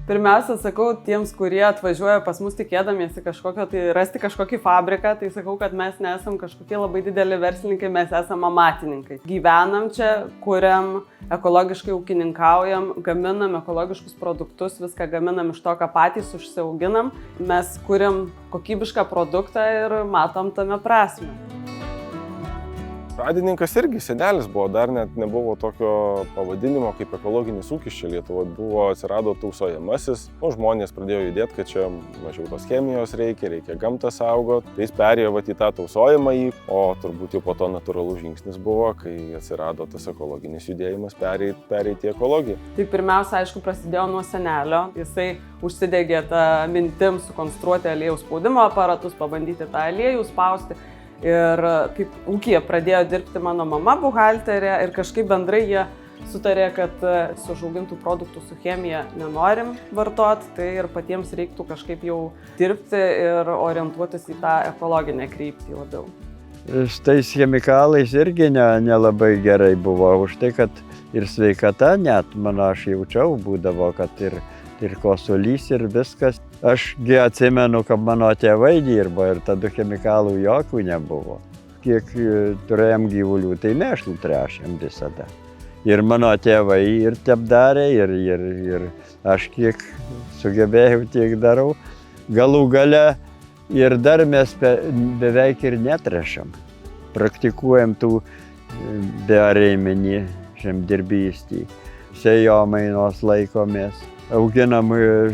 Pirmiausia, sakau tiems, kurie atvažiuoja pas mus tikėdamiesi rasti kažkokį fabriką, tai sakau, kad mes nesam kažkokie labai dideli verslininkai, mes esam amatininkai. Gyvenam čia, kuriam, ekologiškai ūkininkaujam, gaminam ekologiškus produktus, viską gaminam iš to, ką patys užsiauginam. Mes kuriam kokybišką produktą ir matom tame prasmę. Pradininkas irgi senelis buvo, dar net nebuvo tokio pavadinimo kaip ekologinis ūkis čia Lietuvoje. Atsirado tausojamasis, žmonės pradėjo judėti, kad čia mažiau tos chemijos reikia gamtą saugot. Tai jis perėjo į tą tausojimąjį, o turbūt jau po to natūralus žingsnis buvo, kai atsirado tas ekologinis judėjimas pereiti į ekologiją. Tai pirmiausia, aišku, prasidėjo nuo senelio. Jisai užsidegė tą mintim sukonstruoti aliejaus spaudimo aparatus, pabandyti tą aliejų spausti. Ir kaip ūkyje pradėjo dirbti mano mama buhalterė ir kažkaip bendrai jie sutarė, kad su užaugintų produktų su chemija nenorim vartoti, tai ir patiems reiktų kažkaip jau dirbti ir orientuotis į tą ekologinę kryptį labiau. Su tais chemikalais irgi nelabai gerai buvo, už tai, kad ir sveikata net, aš jaučiau, būdavo, kad ir kosulys ir viskas. Ašgi atsimenu, kad mano tėvai dirbo ir tada chemikalų jokių nebuvo. Kiek turėjom gyvulių, tai mėšlų tręšėm visada. Ir mano tėvai ir taip darė, ir aš kiek sugebėjau, tiek darau. Galų gale ir dar mes beveik ir netręšam. Praktikuojam tų bearėminį žemdirbystį. Sėjomainos laikomės. Auginam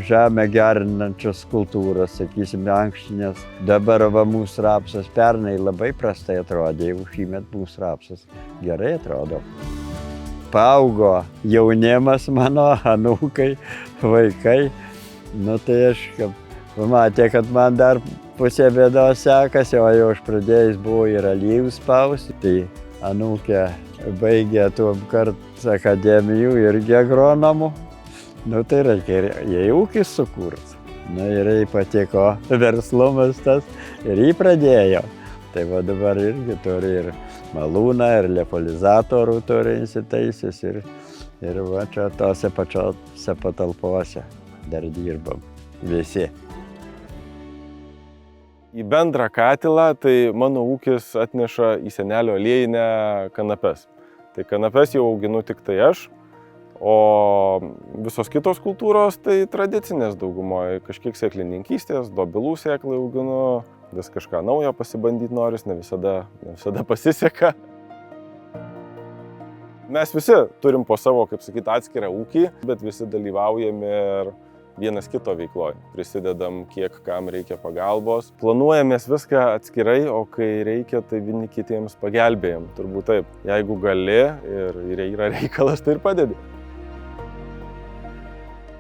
žemę gerinančias kultūras, sakysim, ankštinės. Dabar mūsų rapsas pernai labai prastai atrodė, jau šįmet mūsų rapsas gerai atrodo. Paaugo jaunimas mano, anūkai, vaikai. Tai aš pamatė, kad man dar pusė bėdos sekasi, o jau aš pradėjęs buvo ir aliejų spausti. Tai anūkė baigė tuom kart akademijų irgi agronomų. Tai reikia ir ūkis sukurt. Ir jai patiko verslumas tas ir jį pradėjo. Tai dabar irgi turi ir malūną, ir liofilizatorių turi įsitaisęs ir čia tose pačiose patalpose dar dirbam visi. Į bendrą katilą tai mano ūkis atneša į senelio aliejinę kanapes. Tai kanapes jau auginu tik tai aš. O visos kitos kultūros tai tradicinės daugumoje, kažkiek sėklininkystės, dobilų sėklą auginu, vis kažką naujo pasibandyti noris, ne visada pasiseka. Mes visi turim po savo, kaip sakyti, atskirą ūkį, bet visi dalyvaujame ir vienas kito veikloje. Prisidedam, kiek kam reikia pagalbos. Planuojamės viską atskirai, o kai reikia, tai vieni kitiems pagelbėjam. Turbūt taip, jeigu gali ir yra reikalas, tai ir padedi.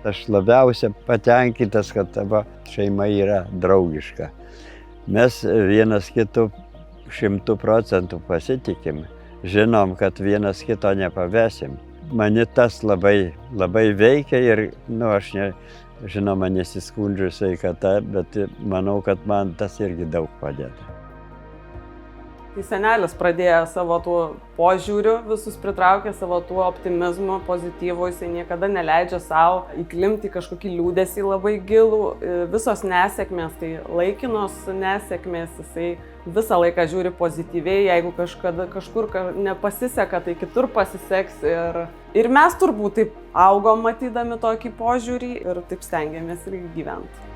Aš labiausiai patenkintas, kad tavo šeima yra draugiška. Mes vienas kitų 100% pasitikim. Žinom, kad vienas kito nepavesim. Mane tas labai veikia ir, aš žinoma nesiskundžiu sveikata, bet manau, kad man tas irgi daug padeda. Tai senelis pradėjo savo tuo požiūriu, visus pritraukė savo tuo optimizmu, pozityvu, jisai niekada neleidžia savo įklimpti kažkokį liūdesį labai gilų. Visos nesėkmės, tai laikinos nesėkmės, jisai visą laiką žiūri pozityviai, jeigu kažkur nepasiseka, tai kitur pasiseks. Ir mes turbūt taip augom matydami tokį požiūrį ir taip stengiamės ir gyventi.